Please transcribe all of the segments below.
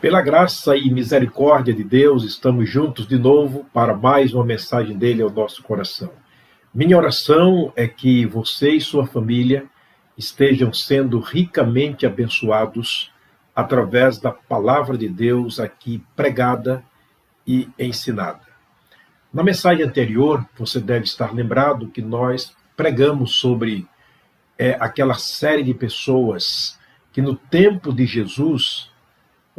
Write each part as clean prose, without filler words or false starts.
Pela graça e misericórdia de Deus, estamos juntos de novo para mais uma mensagem dele ao nosso coração. Minha oração é que você e sua família estejam sendo ricamente abençoados através da palavra de Deus aqui pregada e ensinada. Na mensagem anterior, você deve estar lembrado que nós pregamos sobre aquela série de pessoas que no tempo de Jesus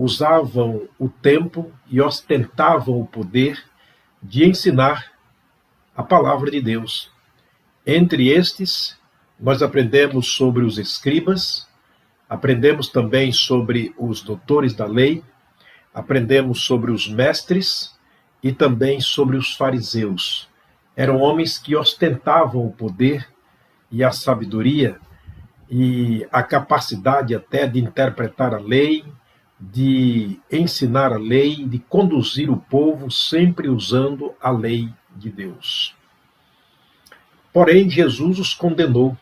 usavam o tempo e ostentavam o poder de ensinar a palavra de Deus. Entre estes, nós aprendemos sobre os escribas, aprendemos também sobre os doutores da lei, aprendemos sobre os mestres e também sobre os fariseus. Eram homens que ostentavam o poder e a sabedoria e a capacidade até de interpretar a lei, de ensinar a lei, de conduzir o povo sempre usando a lei de Deus. Porém, Jesus os condenou,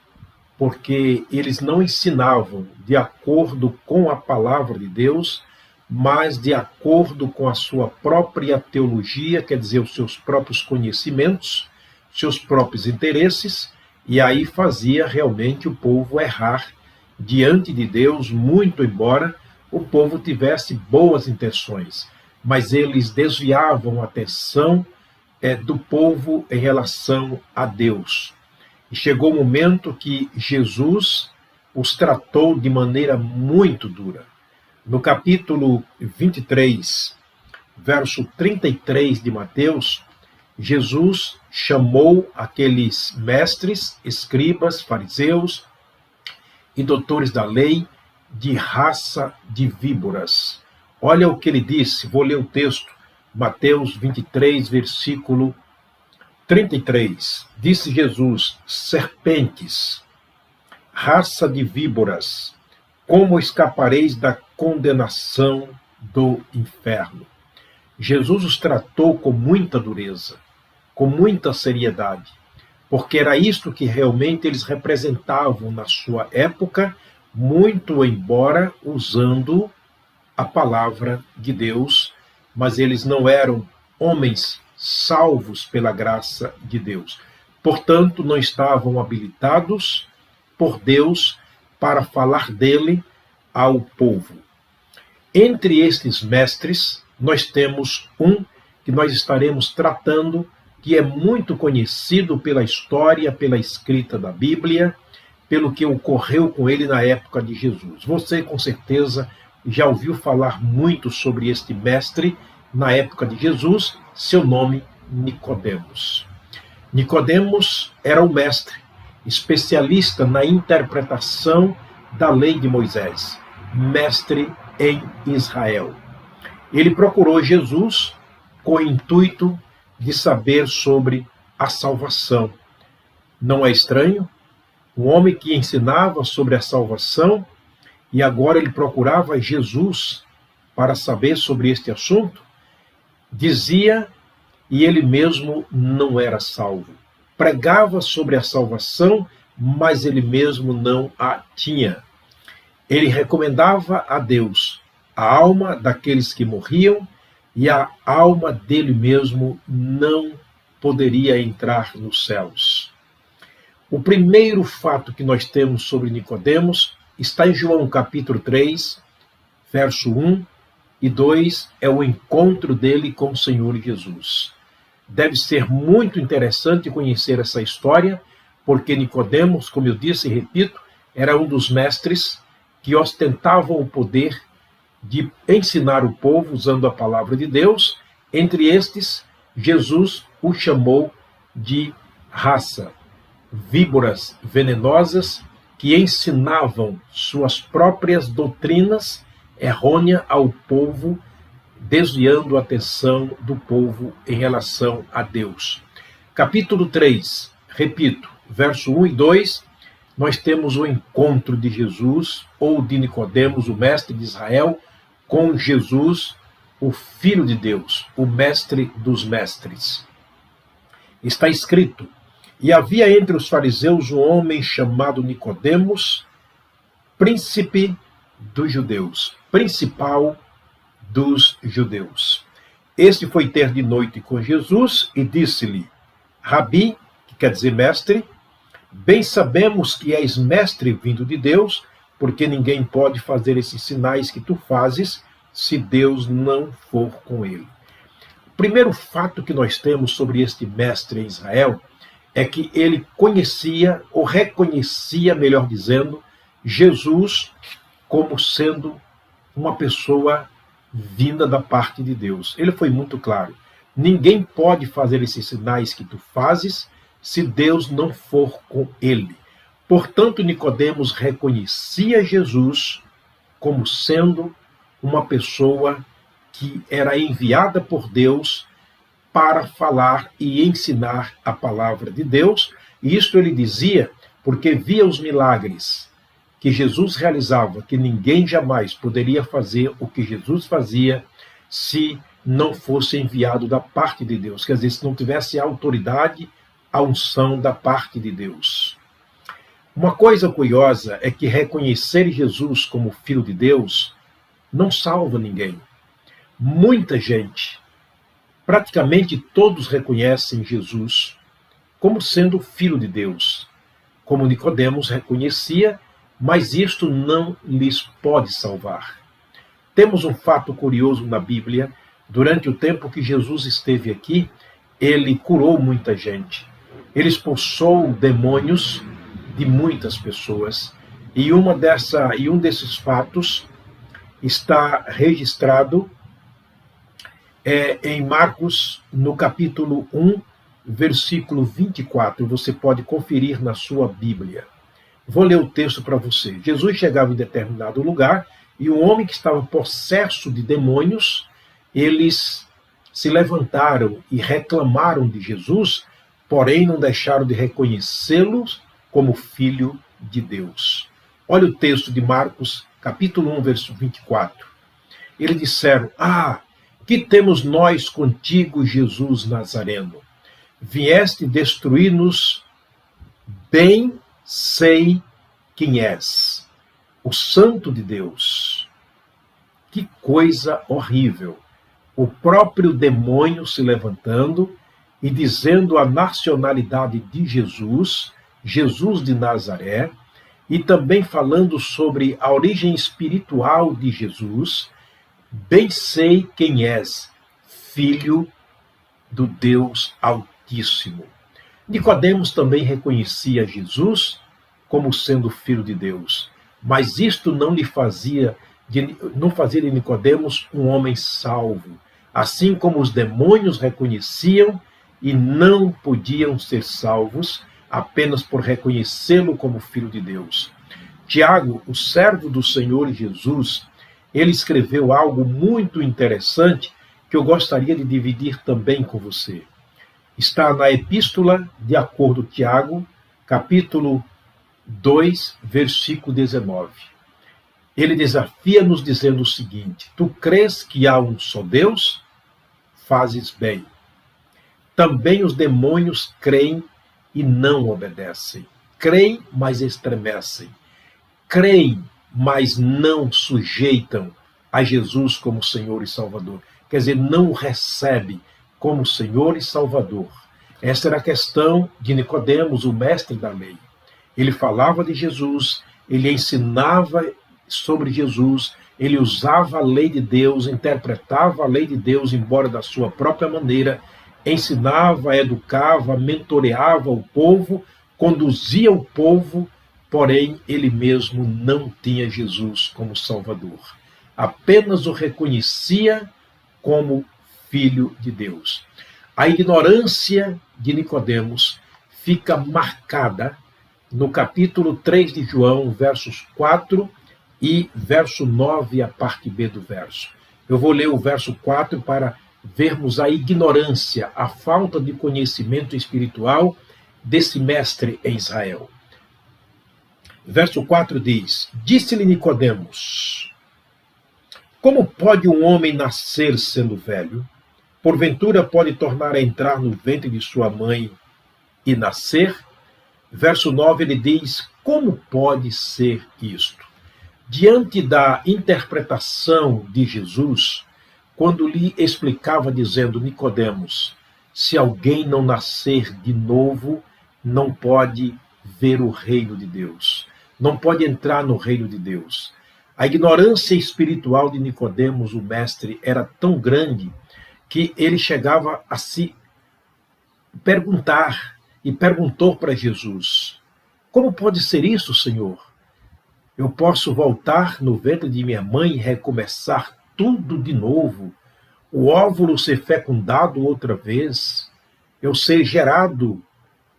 porque eles não ensinavam de acordo com a palavra de Deus, mas de acordo com a sua própria teologia, quer dizer, os seus próprios conhecimentos, seus próprios interesses, e aí fazia realmente o povo errar diante de Deus, muito embora o povo tivesse boas intenções, mas eles desviavam a atenção do povo em relação a Deus. E chegou o momento que Jesus os tratou de maneira muito dura. No capítulo 23, verso 33 de Mateus, Jesus chamou aqueles mestres, escribas, fariseus e doutores da lei de raça de víboras. Olha o que ele disse, vou ler o texto, Mateus 23, versículo 33. Disse Jesus: serpentes, raça de víboras, como escapareis da condenação do inferno? Jesus os tratou com muita dureza, com muita seriedade, porque era isto que realmente eles representavam na sua época, muito embora usando a palavra de Deus, mas eles não eram homens salvos pela graça de Deus. Portanto, não estavam habilitados por Deus para falar dele ao povo. Entre estes mestres, nós temos um que nós estaremos tratando, que é muito conhecido pela história, pela escrita da Bíblia, pelo que ocorreu com ele na época de Jesus. Você, com certeza, já ouviu falar muito sobre este mestre na época de Jesus, seu nome, Nicodemos. Nicodemos era o mestre, especialista na interpretação da lei de Moisés, mestre em Israel. Ele procurou Jesus com o intuito de saber sobre a salvação. Não é estranho? Um homem que ensinava sobre a salvação e agora ele procurava Jesus para saber sobre este assunto? Dizia, e ele mesmo não era salvo. Pregava sobre a salvação, mas ele mesmo não a tinha. Ele recomendava a Deus a alma daqueles que morriam e a alma dele mesmo não poderia entrar nos céus. O primeiro fato que nós temos sobre Nicodemos está em João capítulo 3, verso 1 e 2, é o encontro dele com o Senhor Jesus. Deve ser muito interessante conhecer essa história, porque Nicodemos, como eu disse e repito, era um dos mestres que ostentavam o poder de ensinar o povo usando a palavra de Deus. Entre estes, Jesus o chamou de raça, víboras venenosas que ensinavam suas próprias doutrinas errôneas ao povo, desviando a atenção do povo em relação a Deus. Capítulo 3, repito, verso 1 e 2, nós temos o encontro de Jesus, ou de Nicodemos, o mestre de Israel, com Jesus, o Filho de Deus, o mestre dos mestres. Está escrito: e havia entre os fariseus um homem chamado Nicodemos, príncipe dos judeus, principal dos judeus. Este foi ter de noite com Jesus e disse-lhe: Rabi, que quer dizer mestre, bem sabemos que és mestre vindo de Deus, porque ninguém pode fazer esses sinais que tu fazes se Deus não for com ele. O primeiro fato que nós temos sobre este mestre em Israel é que ele conhecia, ou reconhecia, melhor dizendo, Jesus como sendo uma pessoa vinda da parte de Deus. Ele foi muito claro: ninguém pode fazer esses sinais que tu fazes se Deus não for com ele. Portanto, Nicodemos reconhecia Jesus como sendo uma pessoa que era enviada por Deus para falar e ensinar a palavra de Deus. E isto ele dizia porque via os milagres que Jesus realizava, que ninguém jamais poderia fazer o que Jesus fazia se não fosse enviado da parte de Deus. Quer dizer, se não tivesse a autoridade, a unção da parte de Deus. Uma coisa curiosa é que reconhecer Jesus como Filho de Deus não salva ninguém. Muita gente, praticamente todos, reconhecem Jesus como sendo Filho de Deus, como Nicodemos reconhecia, mas isto não lhes pode salvar. Temos um fato curioso na Bíblia. Durante o tempo que Jesus esteve aqui, ele curou muita gente. Ele expulsou demônios de muitas pessoas. E um desses fatos está registrado em Marcos, no capítulo 1, versículo 24. Você pode conferir na sua Bíblia. Vou ler o texto para você. Jesus chegava em determinado lugar e um homem que estava possesso de demônios, eles se levantaram e reclamaram de Jesus, porém não deixaram de reconhecê-lo como Filho de Deus. Olha o texto de Marcos, capítulo 1, verso 24. Eles disseram: que temos nós contigo, Jesus Nazareno? Vieste destruir-nos? Bem sei quem és, o Santo de Deus. Que coisa horrível! O próprio demônio se levantando e dizendo a nacionalidade de Jesus, Jesus de Nazaré, e também falando sobre a origem espiritual de Jesus. Bem sei quem és, Filho do Deus Altíssimo. Nicodemos também reconhecia Jesus como sendo Filho de Deus, mas isto não fazia de Nicodemos um homem salvo, assim como os demônios reconheciam e não podiam ser salvos apenas por reconhecê-lo como Filho de Deus. Tiago, o servo do Senhor Jesus, ele escreveu algo muito interessante que eu gostaria de dividir também com você. Está na Epístola de acordo Tiago, capítulo 2, versículo 19. Ele desafia-nos dizendo o seguinte: tu crês que há um só Deus? Fazes bem. Também os demônios creem e não obedecem. Creem, mas estremecem. Creem, mas não sujeitam a Jesus como Senhor e Salvador. Quer dizer, não o recebe como Senhor e Salvador. Esta era a questão de Nicodemos, o mestre da lei. Ele falava de Jesus, ele ensinava sobre Jesus, ele usava a lei de Deus, interpretava a lei de Deus, embora da sua própria maneira, ensinava, educava, mentoreava o povo, conduzia o povo, porém ele mesmo não tinha Jesus como Salvador. Apenas o reconhecia como Filho de Deus. A ignorância de Nicodemos fica marcada no capítulo 3 de João, versos 4 e verso 9, a parte B do verso. Eu vou ler o verso 4 para vermos a ignorância, a falta de conhecimento espiritual desse mestre em Israel. Verso 4 diz: disse-lhe Nicodemos: como pode um homem nascer sendo velho? Porventura pode tornar a entrar no ventre de sua mãe e nascer? Verso 9 ele diz: como pode ser isto? Diante da interpretação de Jesus, quando lhe explicava, dizendo: Nicodemos, se alguém não nascer de novo, não pode ver o reino de Deus, não pode entrar no reino de Deus. A ignorância espiritual de Nicodemos, o mestre, era tão grande que ele chegava a se perguntar e perguntou para Jesus: como pode ser isso, Senhor? Eu posso voltar no ventre de minha mãe e recomeçar tudo de novo? O óvulo ser fecundado outra vez? Eu ser gerado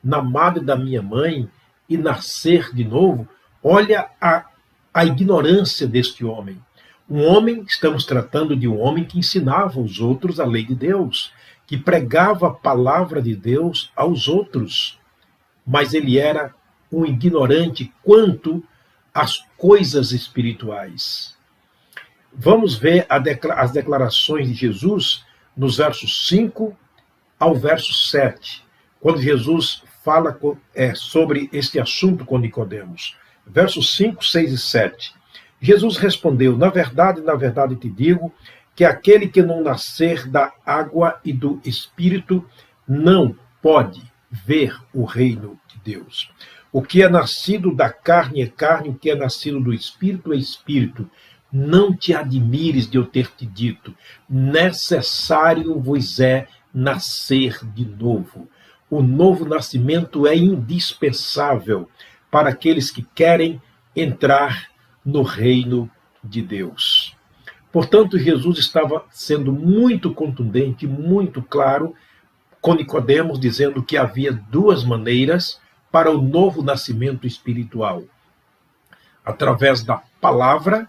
na madre da minha mãe e nascer de novo? Olha a ignorância deste homem. Um homem, estamos tratando de um homem que ensinava aos outros a lei de Deus, que pregava a palavra de Deus aos outros, mas ele era um ignorante quanto às coisas espirituais. Vamos ver as declarações de Jesus nos versos 5 ao verso 7, quando Jesus fala sobre este assunto com Nicodemos. Versos 5, 6 e 7. Jesus respondeu: na verdade te digo, que aquele que não nascer da água e do Espírito não pode ver o reino de Deus. O que é nascido da carne é carne, o que é nascido do Espírito é Espírito. Não te admires de eu ter te dito: necessário vos é nascer de novo. O novo nascimento é indispensável para aqueles que querem entrar no reino de Deus. Portanto, Jesus estava sendo muito contundente, muito claro com Nicodemos, dizendo que havia duas maneiras para o novo nascimento espiritual. Através da palavra,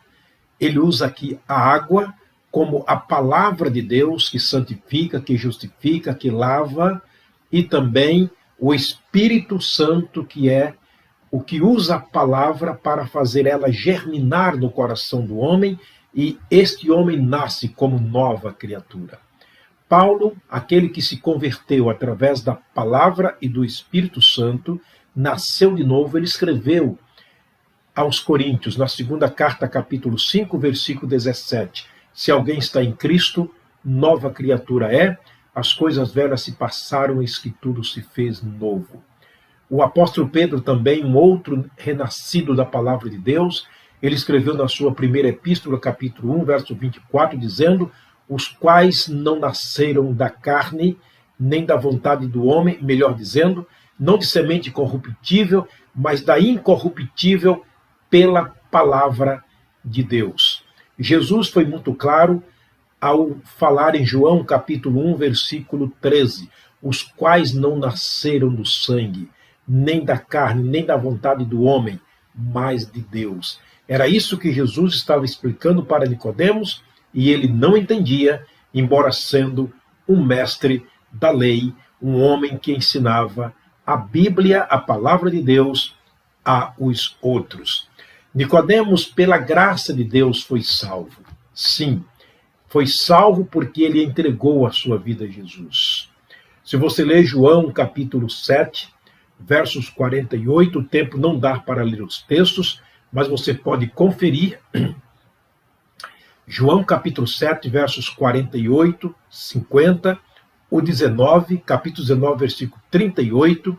ele usa aqui a água como a palavra de Deus que santifica, que justifica, que lava, e também o Espírito Santo, que é o que usa a palavra para fazer ela germinar no coração do homem, e este homem nasce como nova criatura. Paulo, aquele que se converteu através da palavra e do Espírito Santo, nasceu de novo. Ele escreveu aos Coríntios, na segunda carta, capítulo 5, versículo 17: se alguém está em Cristo, nova criatura é, as coisas velhas se passaram, eis que tudo se fez novo. O apóstolo Pedro também, um outro renascido da palavra de Deus, ele escreveu na sua primeira epístola, capítulo 1, verso 24, dizendo: os quais não nasceram da carne, nem da vontade do homem, melhor dizendo, não de semente corruptível, mas da incorruptível pela palavra de Deus. Jesus foi muito claro ao falar em João, capítulo 1, versículo 13, os quais não nasceram do sangue, nem da carne, nem da vontade do homem, mas de Deus. Era isso que Jesus estava explicando para Nicodemos, e ele não entendia, embora sendo um mestre da lei, um homem que ensinava a Bíblia, a palavra de Deus, aos outros. Nicodemos, pela graça de Deus, foi salvo. Sim, foi salvo porque ele entregou a sua vida a Jesus. Se você ler João, capítulo 7, versos 48, o tempo não dá para ler os textos, mas você pode conferir. João, capítulo 7, versos 48, 50, o 19, capítulo 19, versículo 38,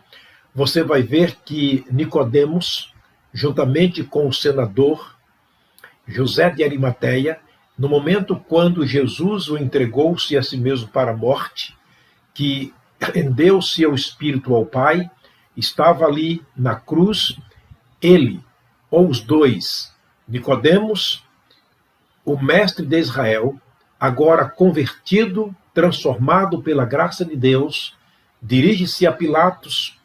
você vai ver que Nicodemos, juntamente com o senador José de Arimateia, no momento quando Jesus o entregou-se a si mesmo para a morte, que rendeu-se ao Espírito ao Pai, estava ali na cruz, ele, ou os dois, Nicodemos, o mestre de Israel, agora convertido, transformado pela graça de Deus, dirige-se a Pilatos,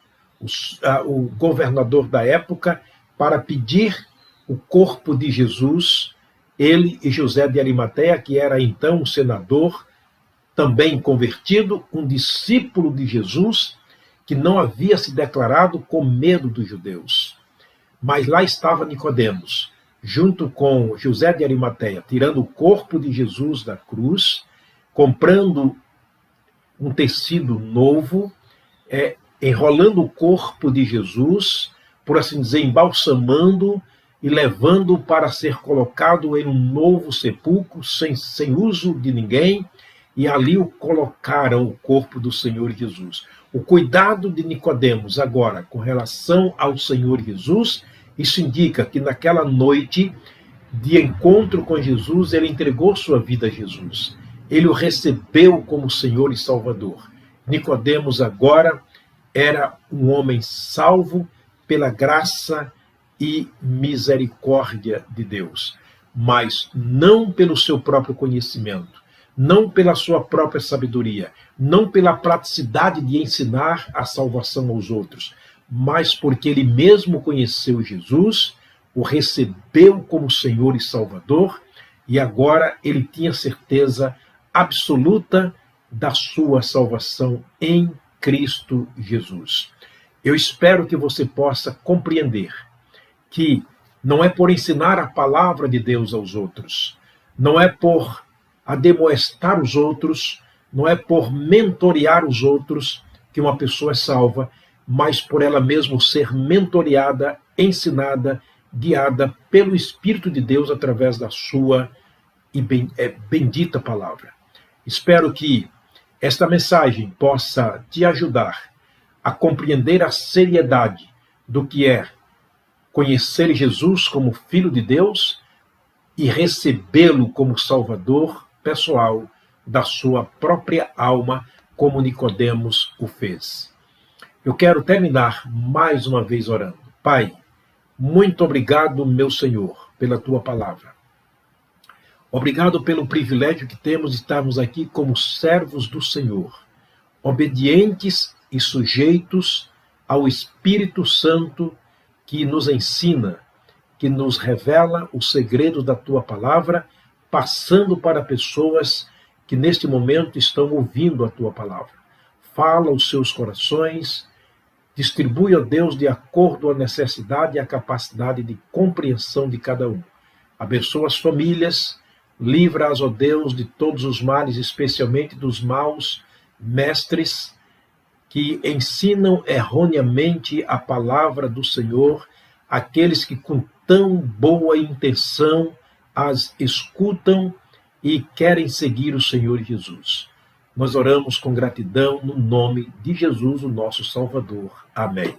o governador da época, para pedir o corpo de Jesus. Ele e José de Arimateia, que era então um senador, também convertido, um discípulo de Jesus, que não havia se declarado com medo dos judeus. Mas lá estava Nicodemos, junto com José de Arimateia, tirando o corpo de Jesus da cruz, comprando um tecido novo, enrolando o corpo de Jesus, por assim dizer, embalsamando, e levando-o para ser colocado em um novo sepulcro, sem uso de ninguém, e ali o colocaram o corpo do Senhor Jesus. O cuidado de Nicodemos agora com relação ao Senhor Jesus, isso indica que naquela noite de encontro com Jesus, ele entregou sua vida a Jesus. Ele o recebeu como Senhor e Salvador. Nicodemos agora era um homem salvo pela graça e misericórdia de Deus, mas não pelo seu próprio conhecimento, não pela sua própria sabedoria, não pela praticidade de ensinar a salvação aos outros, mas porque ele mesmo conheceu Jesus, o recebeu como Senhor e Salvador, e agora ele tinha certeza absoluta da sua salvação em Cristo Jesus. Eu espero que você possa compreender que não é por ensinar a palavra de Deus aos outros, não é por admoestar os outros, não é por mentorear os outros que uma pessoa é salva, mas por ela mesma ser mentoreada, ensinada, guiada pelo Espírito de Deus através da sua bendita palavra. Espero que esta mensagem possa te ajudar a compreender a seriedade do que é conhecer Jesus como Filho de Deus e recebê-lo como Salvador pessoal da sua própria alma, como Nicodemos o fez. Eu quero terminar mais uma vez orando. Pai, muito obrigado, meu Senhor, pela tua palavra. Obrigado pelo privilégio que temos de estarmos aqui como servos do Senhor, obedientes e sujeitos ao Espírito Santo que nos ensina, que nos revela os segredos da tua palavra, passando para pessoas que neste momento estão ouvindo a tua palavra. Fala aos seus corações, distribui, ó Deus, de acordo com a necessidade e a capacidade de compreensão de cada um. Abençoa as famílias, livra-as, ó Deus, de todos os males, especialmente dos maus mestres que ensinam erroneamente a palavra do Senhor, aqueles que com tão boa intenção as escutam e querem seguir o Senhor Jesus. Nós oramos com gratidão no nome de Jesus, o nosso Salvador. Amém.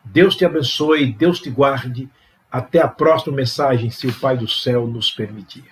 Deus te abençoe, Deus te guarde. Até a próxima mensagem, se o Pai do céu nos permitir.